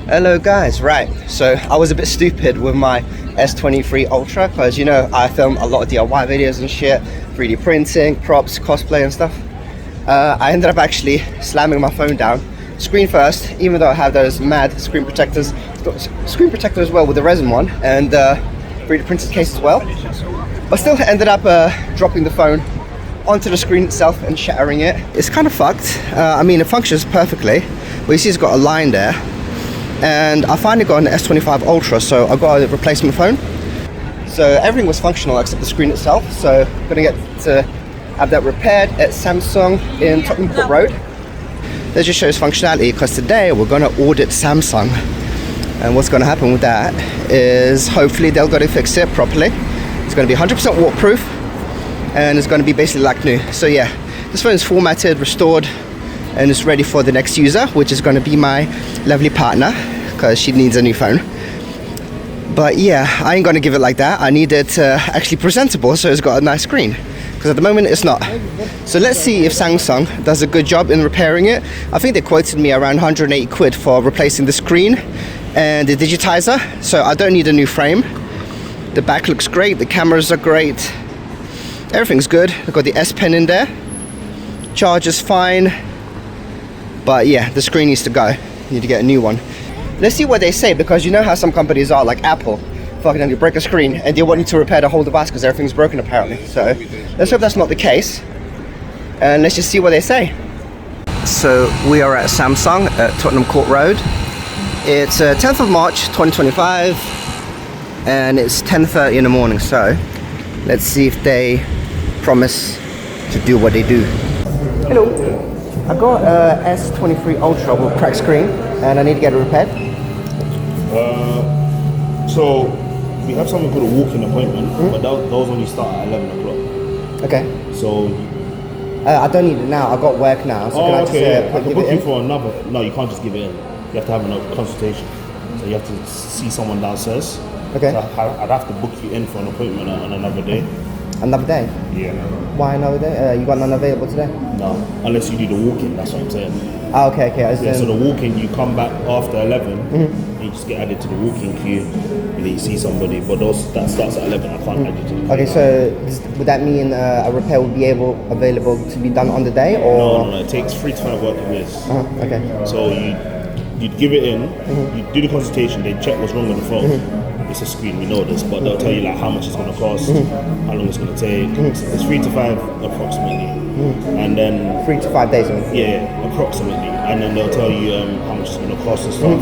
Hello guys, right, so I was a bit stupid with my S23 Ultra because, you know, I film a lot of DIY videos and shit, 3D printing, props, cosplay and stuff. I ended up actually slamming my phone down, screen first, even though I have those mad screen protectors. Screen protector as well with the resin one, and 3D printed case as well. But still ended up dropping the phone onto the screen itself and shattering it. It's kind of fucked. I mean, it functions perfectly, but you see it's got a line there. And I finally got an S23 Ultra, so I got a replacement phone. So everything was functional except the screen itself. So I'm gonna get to have that repaired at Samsung in Tottenham Court Road. That just shows functionality because today we're gonna audit Samsung. And what's gonna happen with that is hopefully they'll go to fix it properly. It's gonna be 100% waterproof and it's gonna be basically like new. So yeah, this phone is formatted, restored, and it's ready for the next user, which is going to be my lovely partner because she needs a new phone. But yeah, I ain't going to give it like that. I need it actually presentable so it's got a nice screen, because at the moment it's not. So let's see if Samsung does a good job in repairing it. I think they quoted me around 180 quid for replacing the screen and the digitizer, so I don't need a new frame. The back looks great, the cameras are great, everything's good. I've got the S Pen in there, charger's fine. But yeah, the screen needs to go. Need to get a new one. Let's see what they say, because you know how some companies are, like Apple. Fucking you break a screen and they want you to repair the whole device because everything's broken apparently. So let's hope that's not the case. And let's just see what they say. So we are at Samsung at Tottenham Court Road. It's 10th of March 2025 and it's 10:30 in the morning. So let's see if they promise to do what they do. Hello. I got S23 Ultra with cracked screen and I need to get it repaired. So we have something called a walk-in appointment, but those only start at 11 o'clock. Okay. So I don't need it now. I got work now. So can I just I can book you for another. No, you can't just give it in. You have to have a consultation. So you have to see someone downstairs. Okay. So I'd have to book you in for an appointment on another day. Another day? Yeah. Why another day? You got none available today? No, unless you do the walk-in, that's what I'm saying. Oh, okay. Yeah, so the walk-in, you come back after 11, and you just get added to the walk-in queue, and then you see somebody, but that starts at 11, I can't add you to the queue. Okay, so would that mean a repair would be available to be done on the day, or? No, it takes 3 to 5 working days. Okay. So you'd give it in, you do the consultation, they check what's wrong with the phone. It's a screen, we know this, but they'll tell you like how much it's going to cost, how long it's going to take. It's 3 to 5 approximately, and then 3 to 5 days. Yeah, approximately, and then they'll tell you how much it's going to cost and stuff.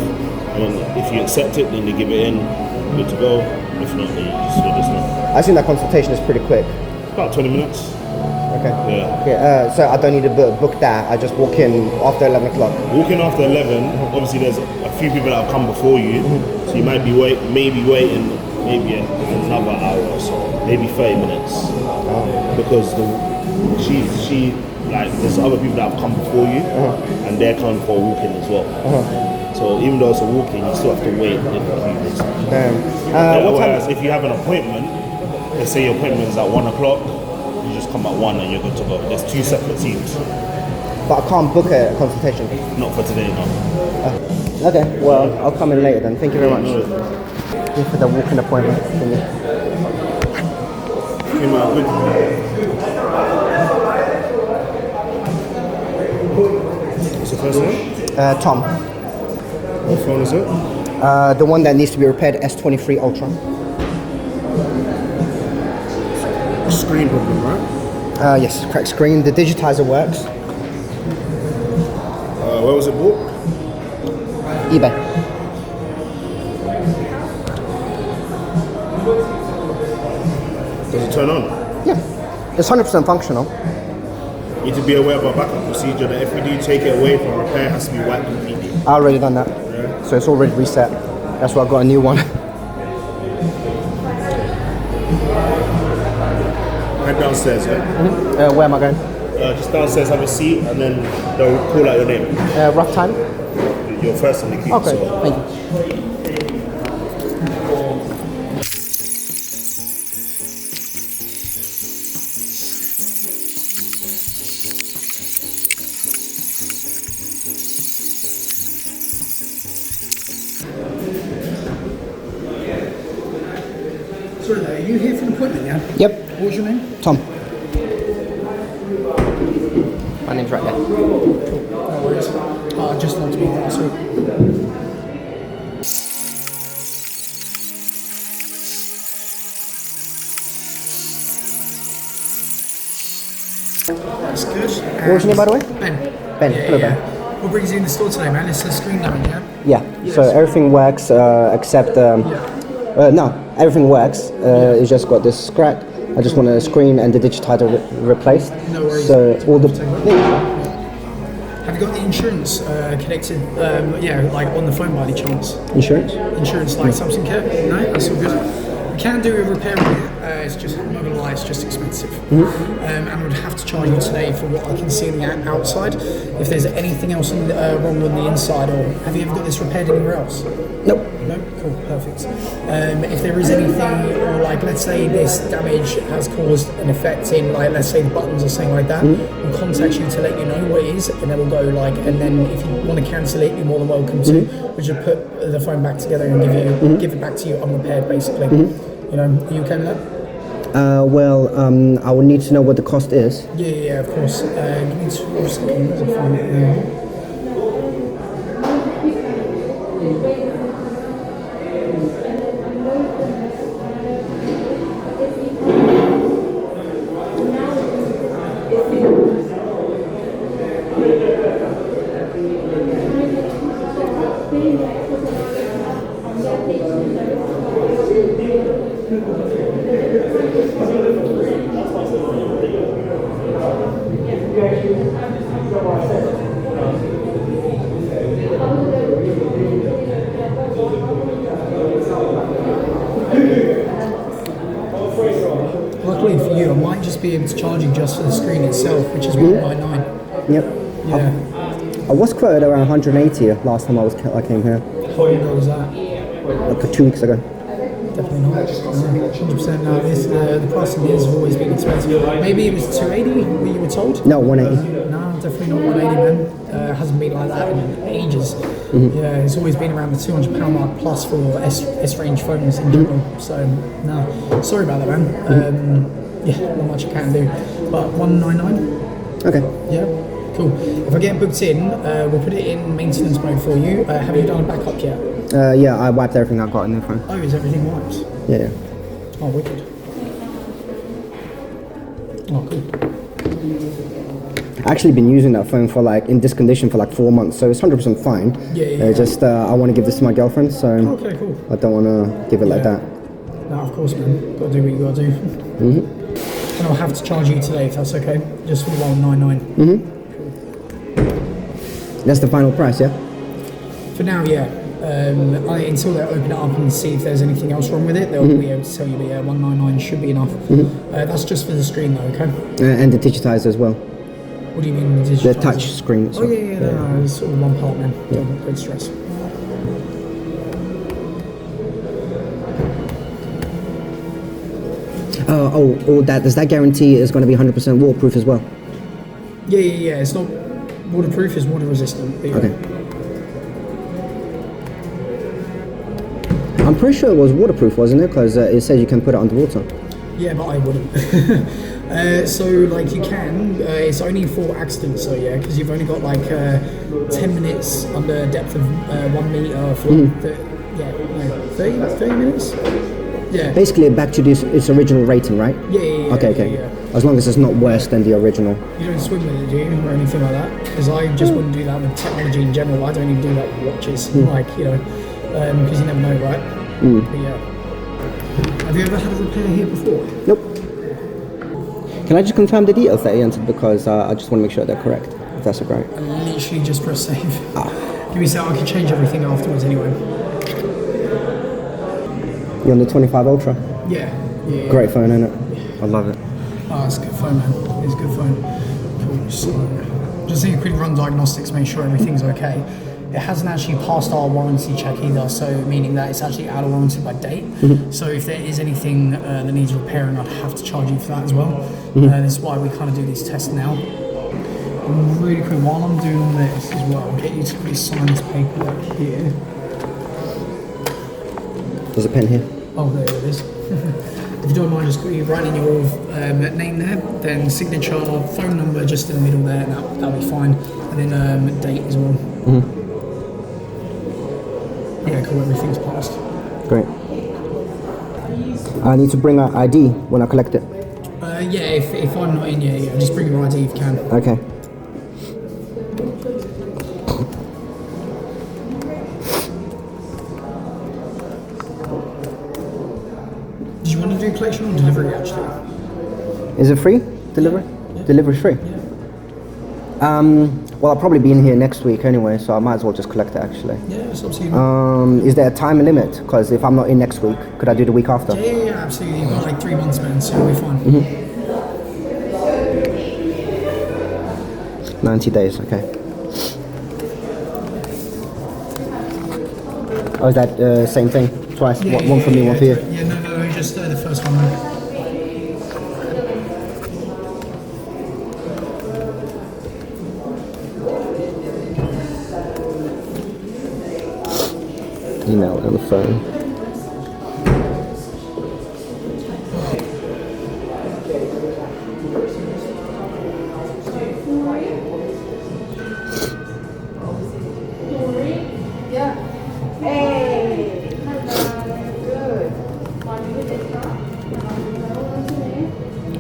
And then if you accept it, then they give it in, good to go. If not, then you just let us know. I think that consultation is pretty quick. About 20 minutes. Okay. Yeah. Okay. So I don't need to book that. I just walk in after 11 o'clock. Walk in after 11. Obviously, there's a few people that have come before you, so you might be waiting maybe another hour or so, maybe 30 minutes, because she like there's other people that have come before you, and they're coming for a walk-in as well. So even though it's a walk-in, you still have to wait in the queue. Whereas if you have an appointment, let's say your appointment is at 1 o'clock. You just come at 1 and you're good to go. There's 2 separate teams. But I can't book a consultation? Not for today, no. Okay, well, I'll come in later then. Thank you very much. Here for the walk-in appointment. Came out good. What's the first name? Tom. What phone is it? The one that needs to be repaired, S23 Ultra. Screen problem, right? Yes, cracked screen. The digitizer works. Where was it bought? eBay. Does it turn on? Yeah, it's 100% functional. You need to be aware of our backup procedure that if we do take it away from repair, it has to be wiped completely. I already done that. Yeah. So it's already reset. That's why I got a new one. Head downstairs, yeah? Where am I going? Just downstairs, have a seat, and then they'll call out your name. Rough time? You're first in the queue. Okay, so. thank you. Sorry, are you here for an appointment, yeah? Yep. What was your name? Tom. My name's right there. Cool. No worries. I just want to be there, so. That's good. What was your name, by the way? Ben. Ben. Hello, Ben. What brings you in the store today, man? It's a screen lamp, yeah? Yeah. So everything works except no, everything works. It's just got this crack. I just want a screen and the digitizer replaced. No worries. So all the Have you got the insurance connected? Yeah, like on the phone by any chance? insurance. Insurance like Samsung Care? No, that's all good. We can do a repair on it. It's just, I'm not gonna lie, it's just expensive. And I would have to charge you today for what I can see on the outside. If there's anything else wrong on the inside, or have you ever got this repaired anywhere else? Nope. No? Cool, perfect. If there is anything, or like let's say this damage has caused an effect in, like let's say the buttons or something like that, we'll contact you to let you know what it is, and then we'll go like, and then if you want to cancel it, you're more than welcome to. We'll just put the phone back together and give it back to you unrepaired, basically. You know, are you okay with that? Well, I would need to know what the cost is. Yeah, of course. Give me 2 seconds, I'll find it now. Luckily for you, I might just be able to charge you just for the screen itself, which is $199. Yep. Yeah. I was quoted around 180 last time I came here, How long ago was that? like 2 weeks ago. Definitely not. 100% no. The pricing has always been expensive. Maybe it was 280 what you were told? No, 180. No, definitely not 180, man. It hasn't been like that in ages. Yeah, it's always been around the £200 mark plus for S-range phones in general. So, no. Sorry about that, man. Yeah, not much I can do. But 199? Okay. Yeah, cool. If I get booked in, we'll put it in maintenance mode for you. Have you done a backup yet? Yeah, I wiped everything I got in the phone. Oh, is everything wiped? Yeah. Oh, wicked. Oh, cool. I've actually been using that phone for in this condition for 4 months, so it's 100% fine. Yeah. Just I want to give this to my girlfriend, so Okay, cool. I don't want to give it like that. No, of course, man. Gotta do what you gotta do. And I'll have to charge you today if that's okay. Just for the 199. That's the final price, yeah? For now, yeah. Until they open it up and see if there's anything else wrong with it, they'll be able to tell you, but yeah, 199 should be enough. That's just for the screen though, okay? And the digitizer as well. What do you mean the digital? The touch screen. Oh yeah, no, it's sort of one part, man. Don't stress. Does that guarantee is going to be 100% waterproof as well? Yeah. It's not waterproof, it's water resistant. Okay. I'm pretty sure it was waterproof, wasn't it? Because it said you can put it underwater. Yeah, but I wouldn't. So you can, it's only for accidents, so yeah, because you've only got 10 minutes under depth of 1 meter for 30 minutes? Yeah. Basically back to its original rating, right? Yeah. Okay. Yeah. As long as it's not worse than the original. You don't swim with it, do you? Or anything like that? Because I just wouldn't do that with technology in general. I don't even do that with watches, because you never know, right? But yeah. Have you ever had a repair here before? Nope. Can I just confirm the details that you entered, because I just want to make sure they're correct, if that's okay. I literally just press save. Give me a sec, I can change everything afterwards anyway. You're on the 25 Ultra? Yeah. Great phone, isn't it? I love it. Oh, it's a good phone, man. It's a good phone. Cool. So, just need a quick run diagnostics, make sure everything's okay. It hasn't actually passed our warranty check either, so meaning that it's actually out of warranty by date. So if there is anything that needs repairing, I'd have to charge you for that as well. That's why we kind of do these tests now. And really quick, while I'm doing all this as well, I'll get you to quickly sign this paperwork here. There's a pen here. Oh, there it is. If you don't mind, just quickly writing your name there, then signature, phone number just in the middle there, that'll be fine. And then date as well. Yeah, cool, everything's passed. Great. I need to bring our ID when I collect it. Yeah, if I'm not in, yeah, just bring your ID if you can. Okay. Do you want to do collection or delivery actually? Is it free? Delivery? Yeah. Delivery free? Yeah. Well, I'll probably be in here next week anyway, so I might as well just collect it actually. Yeah, it's absolutely. Is there a time limit? Because if I'm not in next week, could I do the week after? Yeah, absolutely. You've got like 3 months, man, so it'll be fine. 90 days, okay. Oh, is that same thing? Twice? One for me, one for you? Yeah, no, just the first one, man. Email and the phone.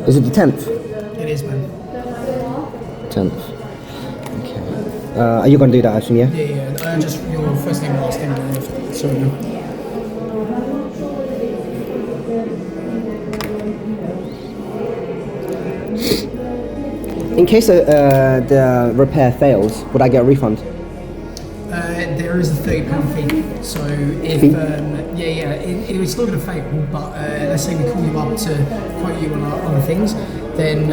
Is it the 10th? It is, man. 10th. Okay. Are you going to do that, actually, yeah? Yeah. Just your first name and last name. Sorry, no. In case the repair fails, would I get a refund? There is a £30 fee. So if it's not going to fail, but let's say we call you up to quote you on other things, then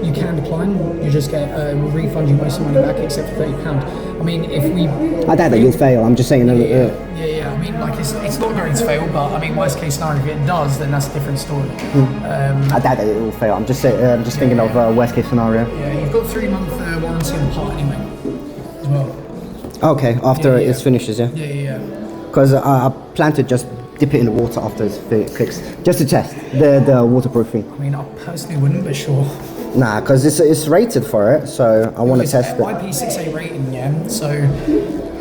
you can decline. You just get we'll refund you most of the money back except for £30. I mean, if we I doubt that you'll fail. I'm just saying. I mean, like it's not going to fail, but I mean, worst case scenario, if it does, then that's a different story. I doubt that it will fail. I'm just saying. I'm just thinking of worst case scenario. Yeah, you've got 3-month warranty on the part anyway, as well. Okay, after it finishes, yeah. Yeah. Because I plan to just dip it in the water after it clicks, just to test the waterproofing. I mean, I personally wouldn't, but sure. Nah, because it's rated for it, so I want to test it. IP6A rating, yeah. So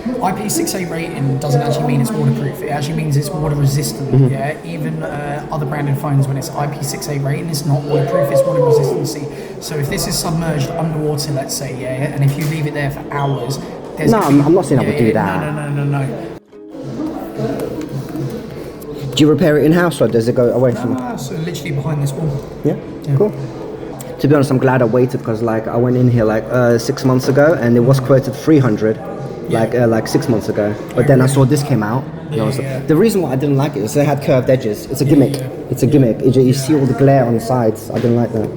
IP6A rating doesn't actually mean it's waterproof. It actually means it's water resistant. Yeah. Even other branded phones, when it's IP6A rating, it's not waterproof. It's water resistancy. So if this is submerged underwater, let's say, yeah, and if you leave it there for hours, there's I'm not saying I would do that. No. Do you repair it in-house or does it go away from it? So literally behind this wall. Yeah, cool. To be honest, I'm glad I waited because like I went in here like 6 months ago and it was quoted 300 like 6 months ago. But then I saw this came out. And the reason why I didn't like it is they had curved edges. It's a gimmick. It's a gimmick. You see all the glare on the sides. I didn't like that.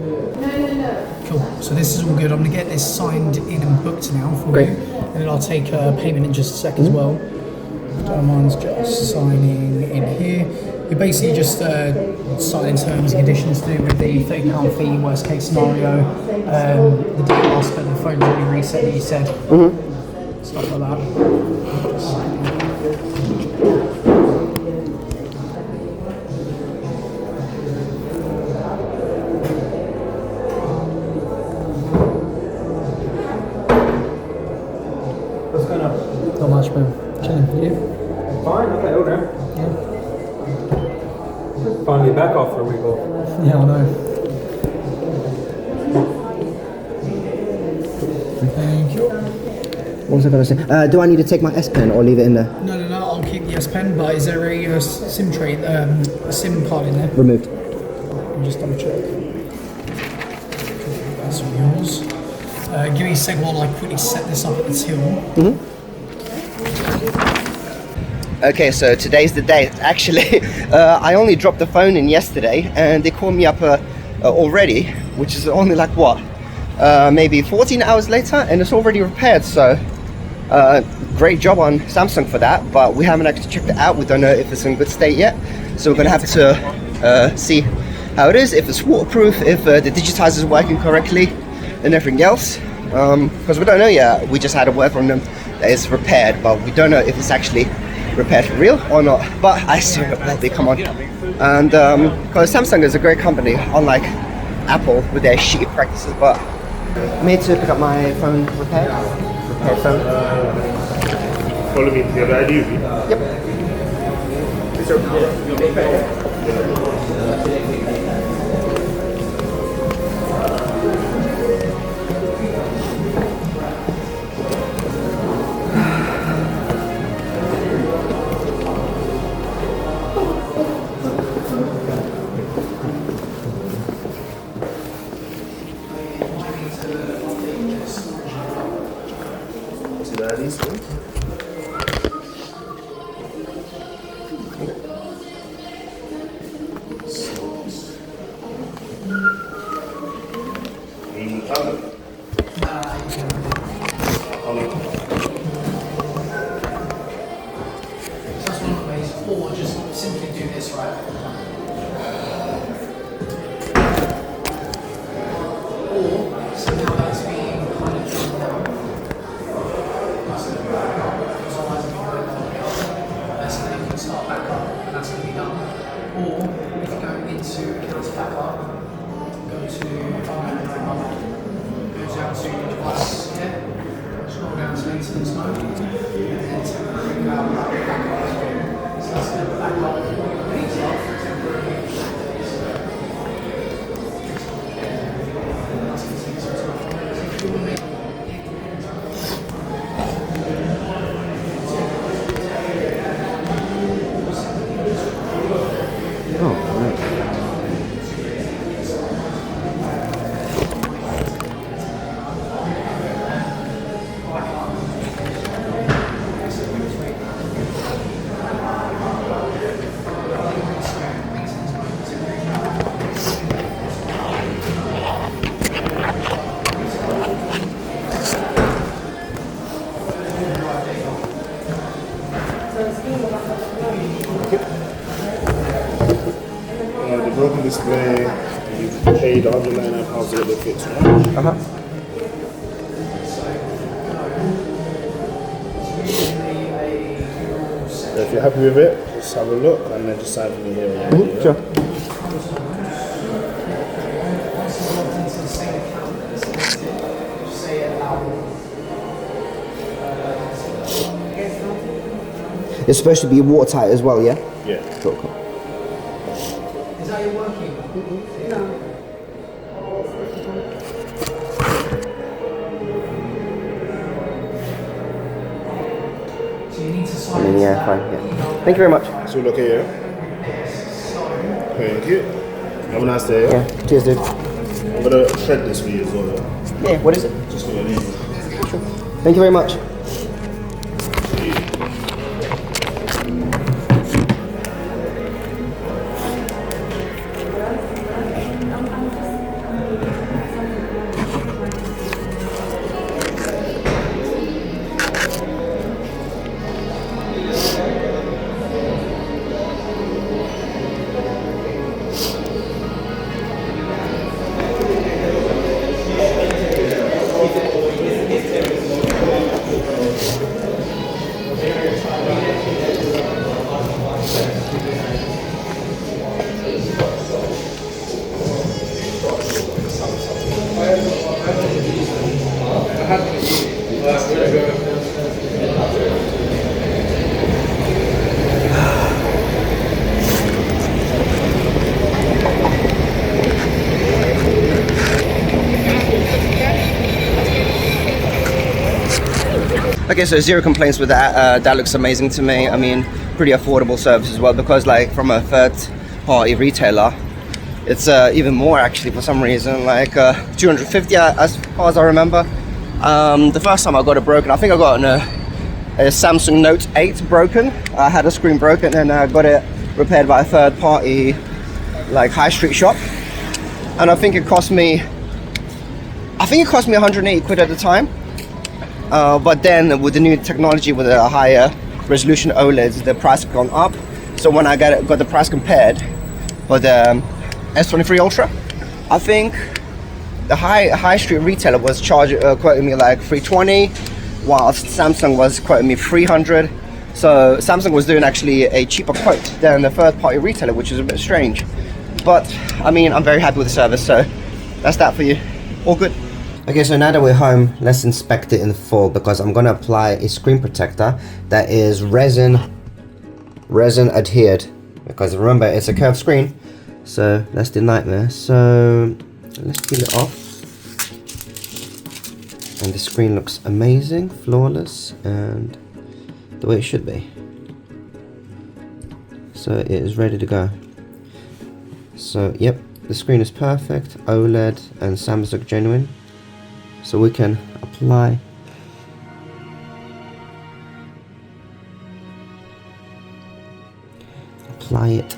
Cool. So this is all good. I'm gonna get this signed in and booked now for you, and then I'll take payment in just a sec as well. Mine's just signing in here. You're basically just signing terms and conditions to do with the £30 fee, worst case scenario, the date lost, but the phone's already reset that you said. Stuff like that. What's going on? Not much, man. Chilling. You? Fine, okay, okay. Yeah. Finally back off for a week off. Yeah, I know. Thank you. What was I going to say? Do I need to take my S Pen or leave it in there? No, I'll keep the S Pen, but is there a SIM tray, a SIM card in there? Removed. Let me just double check. That's all yours. Give me a sec while I quickly set this up at the till. Okay, so today's the day. Actually, I only dropped the phone in yesterday and they called me up already, which is only like what? Maybe 14 hours later and it's already repaired, so great job on Samsung for that, but we haven't actually checked it out. We don't know if it's in good state yet, so we're gonna have to see how it is, if it's waterproof, if the digitizer is working correctly and everything else, because we don't know yet. We just had a word from them that it's repaired, but we don't know if it's actually repaired for real or not, but I assume it will be, come on. And because Samsung is a great company, unlike Apple with their shitty practices. But me to pick up my phone repaired phone. Follow me to the other ID. Yep. That's one of the ways, or just simply do this, right? Or somehow that's being kind of done now. Because otherwise if you go that's then you can start back up and that's going to be done. Or if you're going into accounts backup, go to down to device here, scroll down to maintenance mode, and then temporary backup. So that's going to back up all your data temporarily. The broken display, you paid £199 to get the fixed, right? So if you're happy with it, just have a look and then just sign for me here. Sure. It's supposed to be watertight as well, yeah? Yeah. Cool. Is that your working? No. So you need to sign into Yeah, that fine, yeah. email. Thank you very much. So look here. Thank you. Have a nice day. Yeah, cheers, dude. I'm gonna shred this for you as well. Yeah, what is it? Just for your name. Thank you very much. Okay, so zero complaints with that. That looks amazing to me. I mean, pretty affordable service as well, because like from a third-party retailer, it's even more actually for some reason, like 250 as far as I remember. The first time I got it broken, I think I got a Samsung Note 8 broken. I had a screen broken and I got it repaired by a third-party like high street shop, and I think it cost me 180 quid at the time. But then with the new technology, with a higher resolution OLEDs, the price has gone up. So when I got the price compared for the S23 Ultra, I think the high street retailer was quoting me like 320, whilst Samsung was quoting me 300. So Samsung was doing actually a cheaper quote than the third-party retailer, which is a bit strange. But I mean, I'm very happy with the service, so that's that for you. All good. Okay, so now that we're home, let's inspect it in full, because I'm gonna apply a screen protector that is resin adhered, because remember, it's a curved screen, so that's the nightmare. So let's peel it off, and the screen looks amazing, flawless, and the way it should be. So it is ready to go. So yep, the screen is perfect, OLED and Samsung genuine. So we can apply it.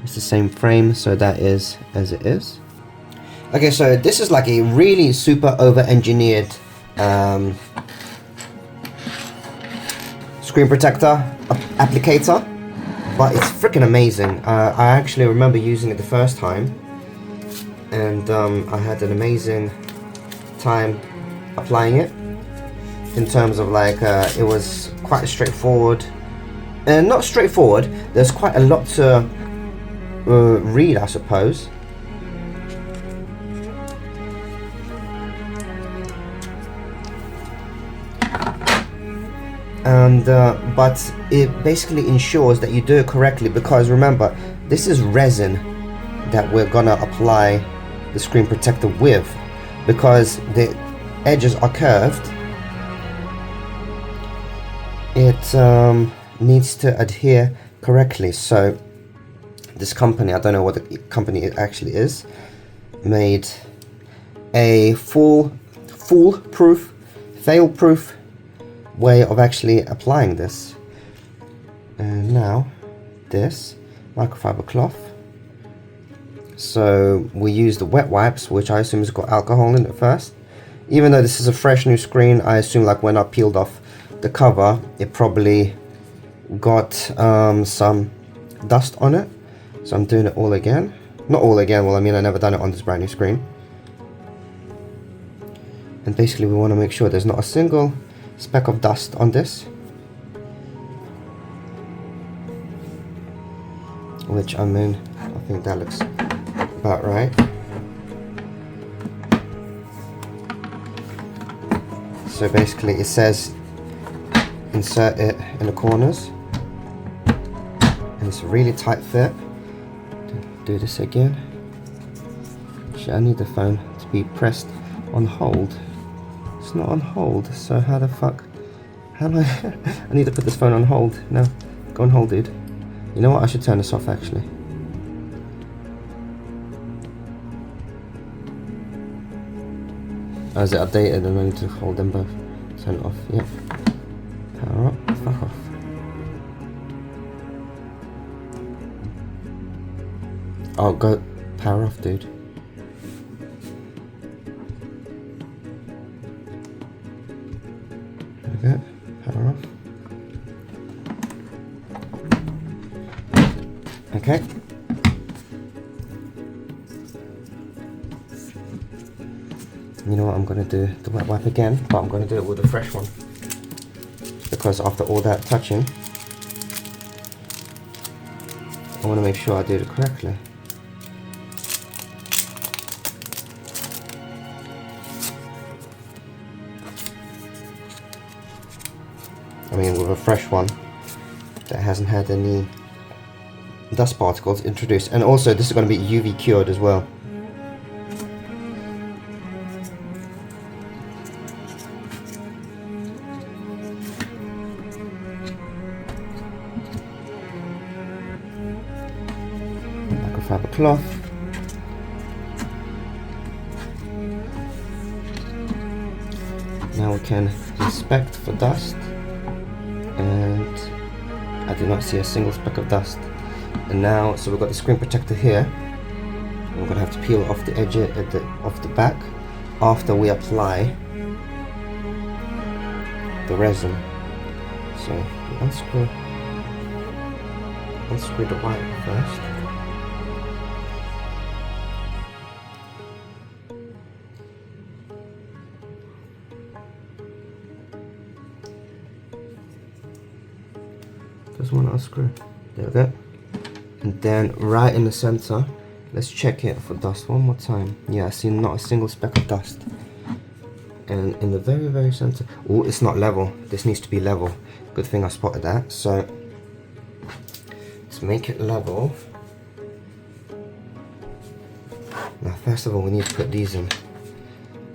It's the same frame, so that is as it is. Okay, so this is like a really super over-engineered screen protector applicator, but it's freaking amazing. I actually remember using it the first time, and I had an amazing time applying it. In terms of like, it was quite straightforward, and not straightforward. There's quite a lot to read, I suppose. And but it basically ensures that you do it correctly, because remember, this is resin that we're gonna apply the screen protector with, because the edges are curved. It needs to adhere correctly. So this company, I don't know what the company it actually is, made a foolproof, fail-proof way of actually applying this. And now this microfiber cloth. So we use the wet wipes, which I assume has got alcohol in it first. Even though this is a fresh new screen, I assume like when I peeled off the cover, it probably got some dust on it. So I'm doing it all again. Not all again, well I mean, I never done it on this brand new screen. And basically we want to make sure there's not a single speck of dust on this, which I mean, I think that looks about right. So basically it says insert it in the corners, and it's a really tight fit. Do this again. Shit, I need the phone to be pressed on hold. It's not on hold, so how the fuck? How am I? I need to put this phone on hold. No, go on hold, dude. You know what? I should turn this off actually. Oh, is it updated and I need to hold them both? Turn it off. Yep. Power up. Fuck off. Oh, go power off, dude. There we go. Power off. Okay. You know what, I'm going to do the wet wipe again, but I'm going to do it with a fresh one, because after all that touching, I want to make sure I do it correctly. I mean, with a fresh one that hasn't had any dust particles introduced. And also this is going to be UV cured as well. Microfiber cloth. Now we can inspect for dust, and I do not see a single speck of dust. And now, so we've got the screen protector here. We're going to have to peel off the edge off the back after we apply the resin. So unscrew the wipe first. Just one unscrew. There we go. And then right in the center, let's check it for dust one more time. Yeah, I see not a single speck of dust. And in the very, very center, oh, it's not level. This needs to be level. Good thing I spotted that. So to make it level, now first of all we need to put these in.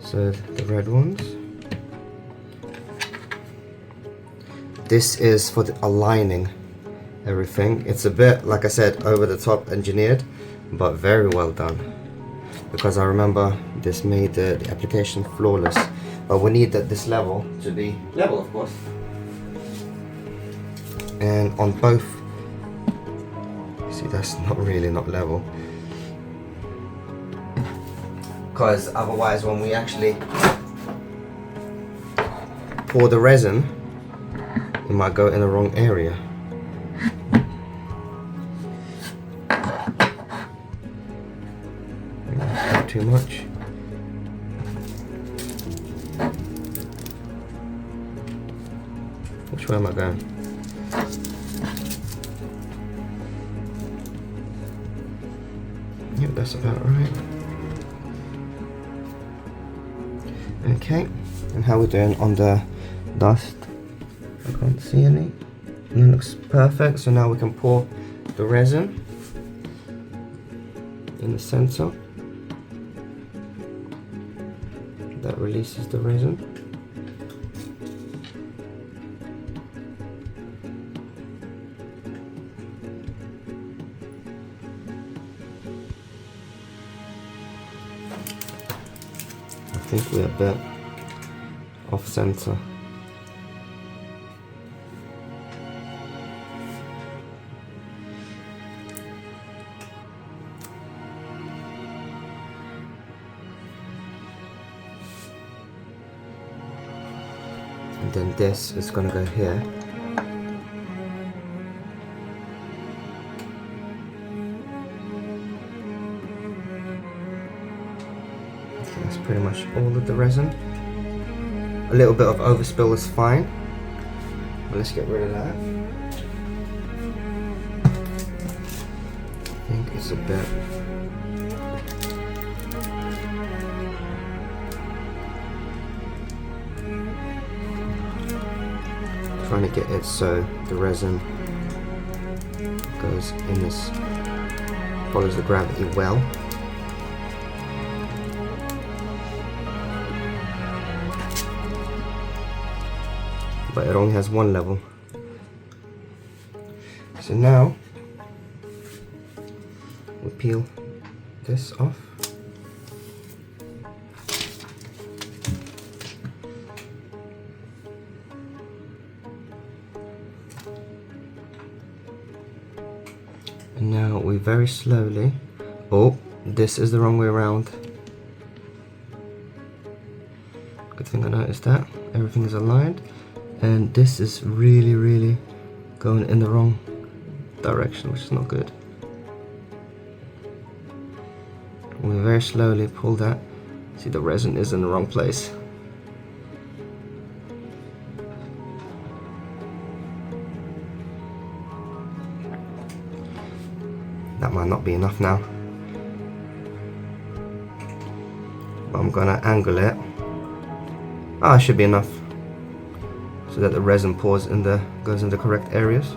So the red ones. This is for the aligning everything. It's a bit, like I said, over the top engineered, but very well done. Because I remember this made the application flawless. But we need this level to be level, of course. And on both, see, that's not really not level. Because otherwise when we actually pour the resin, it might go in the wrong area. Not too much. Which way am I going? Yep, that's about right. Okay, and how we doing on the dust? I can't see any. And it looks perfect. So now we can pour the resin in the center. That releases the resin. I think we're a bit off center. And then this is going to go here. Okay, that's pretty much all of the resin. A little bit of overspill is fine, but let's get rid of that. I think it's a bit. Trying to get it so the resin goes in this, follows the gravity well. But it only has one level. So now we peel this off. And now we very slowly, oh, this is the wrong way around. Good thing I noticed that. Everything is aligned. And this is really going in the wrong direction, which is not good. We very slowly pull that. See, the resin is in the wrong place. That might not be enough now, but I'm gonna angle it. Ah, it should be enough, so that the resin pours in goes in the correct areas.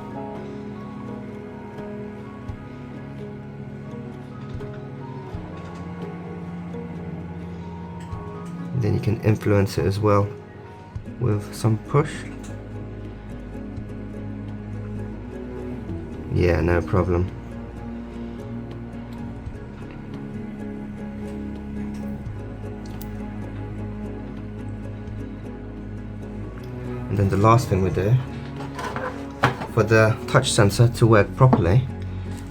And then you can influence it as well with some push. Yeah, no problem. And then the last thing we do, for the touch sensor to work properly,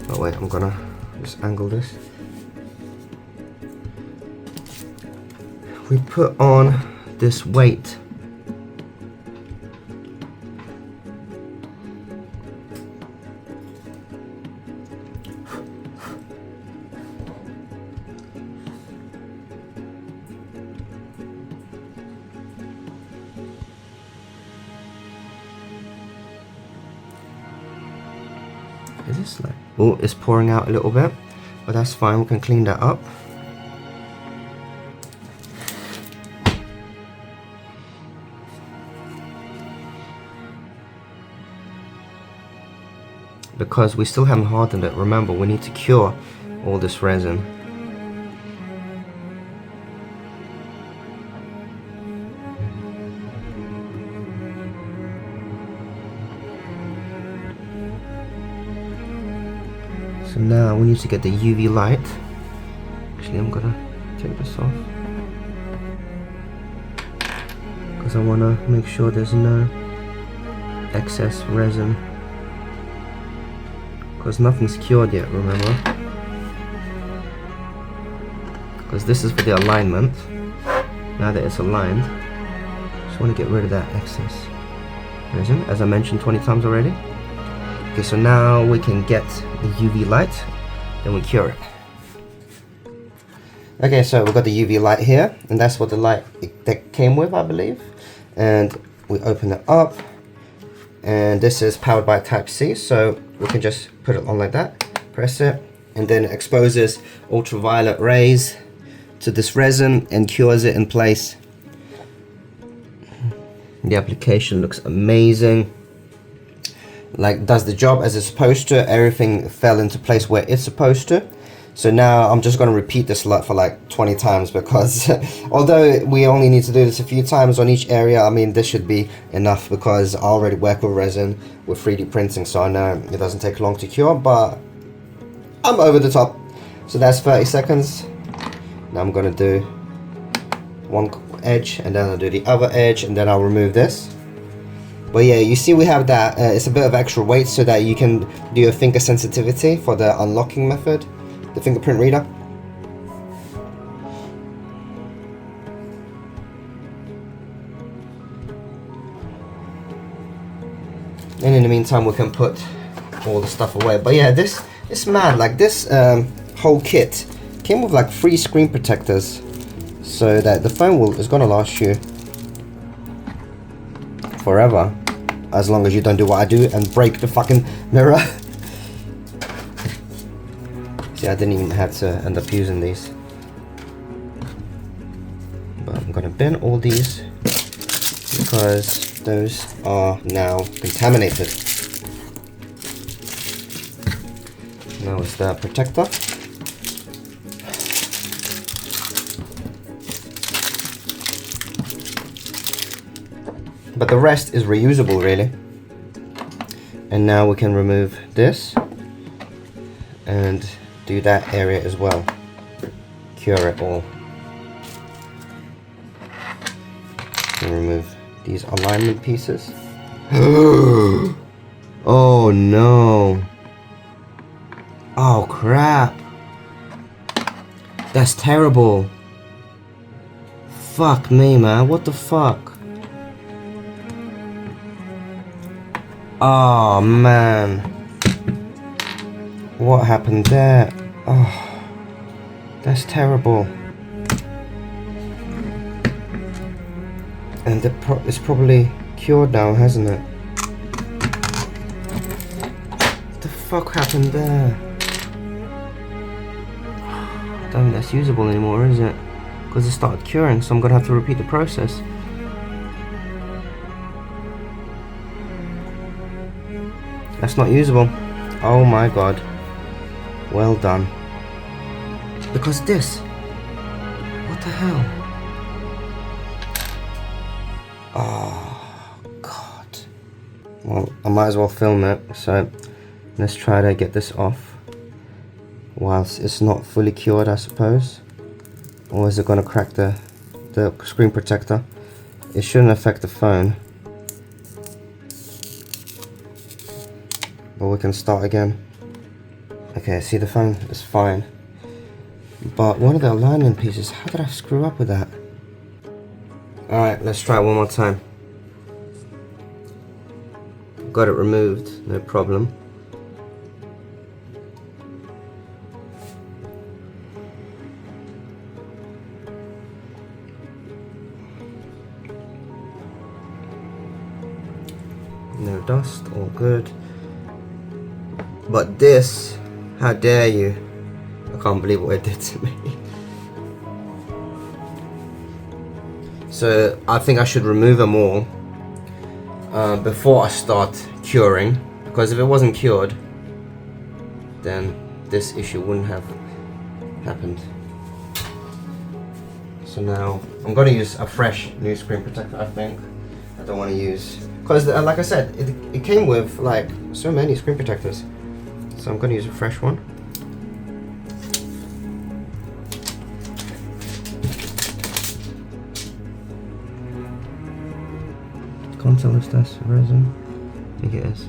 oh wait, I'm gonna just angle this. We put on this weight. Is this like, oh, it's pouring out a little bit, but that's fine, we can clean that up. Because we still haven't hardened it, remember, we need to cure all this resin. So now we need to get the UV light. Actually, I'm gonna take this off because I want to make sure there's no excess resin, because nothing's cured yet, remember, because this is for the alignment. Now that it's aligned, just want to get rid of that excess resin, as I mentioned 20 times already. Okay, so now we can get the UV light, then we cure it. Okay, so we've got the UV light here, and that's what the light that came with, I believe. And we open it up, and this is powered by Type-C, so we can just put it on like that, press it, and then it exposes ultraviolet rays to this resin and cures it in place. The application looks amazing. Like, does the job as it's supposed to. Everything fell into place where it's supposed to. So now I'm just going to repeat this lot for like 20 times, because although we only need to do this a few times on each area, I mean, this should be enough, because I already work with resin, with 3D printing, so I know it doesn't take long to cure, but I'm over the top. So that's 30 seconds. Now I'm going to do one edge, and then I'll do the other edge, and then I'll remove this. But yeah, you see we have that, it's a bit of extra weight so that you can do your finger sensitivity for the unlocking method, the fingerprint reader. And in the meantime we can put all the stuff away. But yeah, this is mad, like this whole kit came with like 3 screen protectors, so that the phone is gonna last you forever, as long as you don't do what I do and break the fucking mirror. See, I didn't even have to end up using these, but I'm gonna bin all these because those are now contaminated. Now it's the protector. But the rest is reusable, really. And now we can remove this and do that area as well. Cure it all. And remove these alignment pieces. Oh no. Oh crap. That's terrible. Fuck me, man. What the fuck? Oh man, what happened there? Oh, that's terrible. And it's probably cured now, hasn't it? What the fuck happened there? I don't think that's usable anymore, is it? Because it started curing, so I'm gonna have to repeat the process. That's not usable. Oh my god. Well done. Because this. What the hell? Oh god. Well, I might as well film it. So let's try to get this off whilst it's not fully cured, I suppose. Or is it going to crack the screen protector? It shouldn't affect the phone. But we can start again. Okay, see, the phone is fine. But one of the alignment pieces, how did I screw up with that? Alright, let's try it one more time. Got it removed, no problem. No dust, all good. But this, how dare you? I can't believe what it did to me. So I think I should remove them all before I start curing, because if it wasn't cured, then this issue wouldn't have happened. So now I'm going to use a fresh new screen protector. I think I don't want to use, because like I said, it came with like so many screen protectors, so I'm going to use a fresh one. Can't tell if that's resin. I think it is.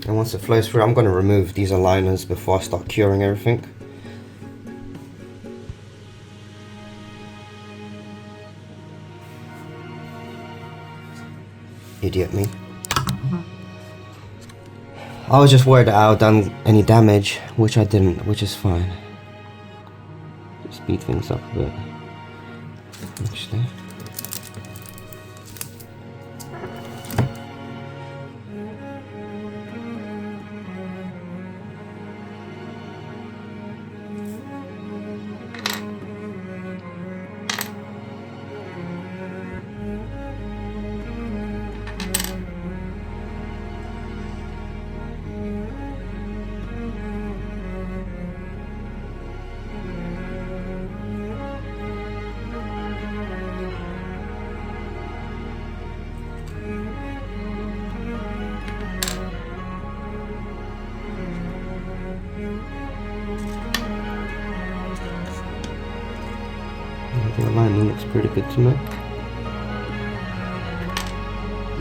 And once it flows through, I'm going to remove these aligners before I start curing everything. Idiot me. I was just worried that I had done any damage, which I didn't, which is fine. Just speed things up a bit. Actually. The alignment looks pretty good to me.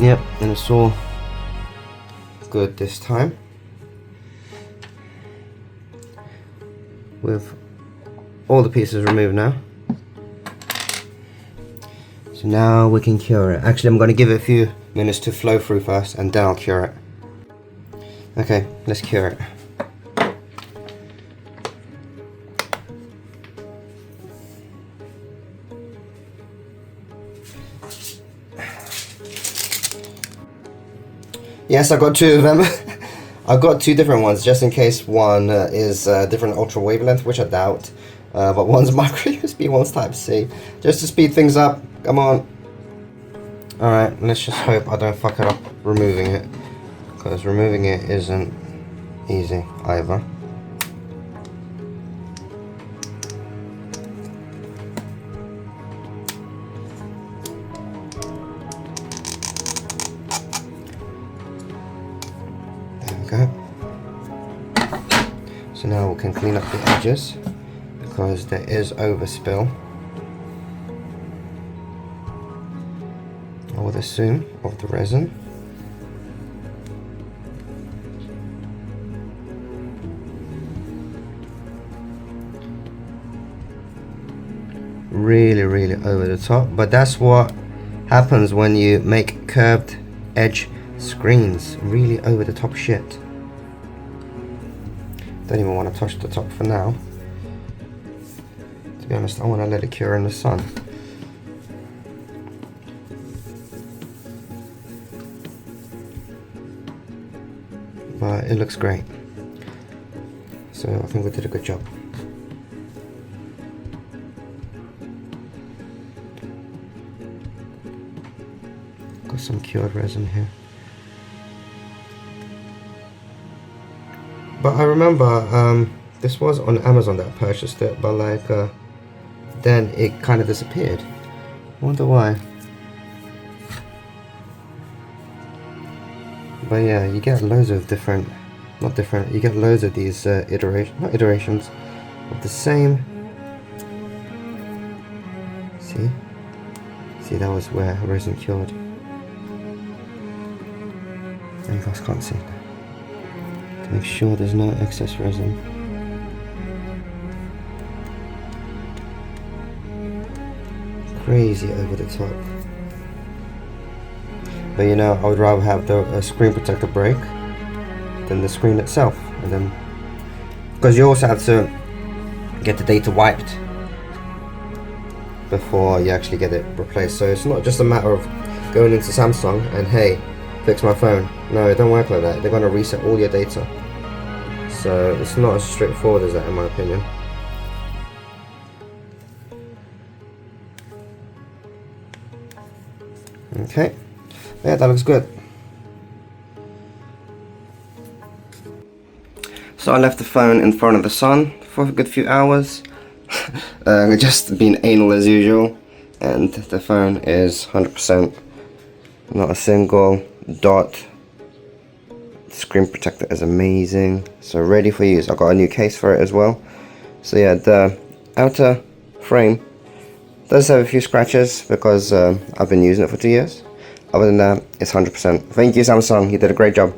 Yep, and it's all good this time. With all the pieces removed now. So now we can cure it. Actually, I'm going to give it a few minutes to flow through first, and then I'll cure it. Okay, let's cure it. Yes, I got two of them. I've got two different ones, just in case one is different ultra wavelength, which I doubt. But one's micro USB, one's Type C. Just to speed things up. Come on. Alright, let's just hope I don't fuck it up removing it. Because removing it isn't easy either. So now we can clean up the edges because there is overspill, I would assume, of the resin. Really over the top, but that's what happens when you make curved edge screens. Really over the top shit. Don't even want to touch the top for now. To be honest, I want to let it cure in the sun. But it looks great. So I think we did a good job. Got some cured resin here. But I remember this was on Amazon that I purchased it, but like then it kind of disappeared. I wonder why. But yeah, you get loads of different, you get loads of these iterations of the same. See, that was where resin cured. And you guys can't see that. To make sure there's no excess resin. Crazy over the top. But you know, I would rather have the screen protector break than the screen itself. And then, because you also have to get the data wiped before you actually get it replaced. So it's not just a matter of going into Samsung and hey, fix my phone. No, it don't work like that. They're going to reset all your data. So it's not as straightforward as that, in my opinion. Okay, yeah, that looks good. So I left the phone in front of the sun for a good few hours. Just being anal as usual, and the phone is 100%, not a single dot. The screen protector is amazing, so ready for use. I got a new case for it as well. So yeah, the outer frame does have a few scratches because I've been using it for 2 years. Other than that, it's 100%. Thank you, Samsung, you did a great job.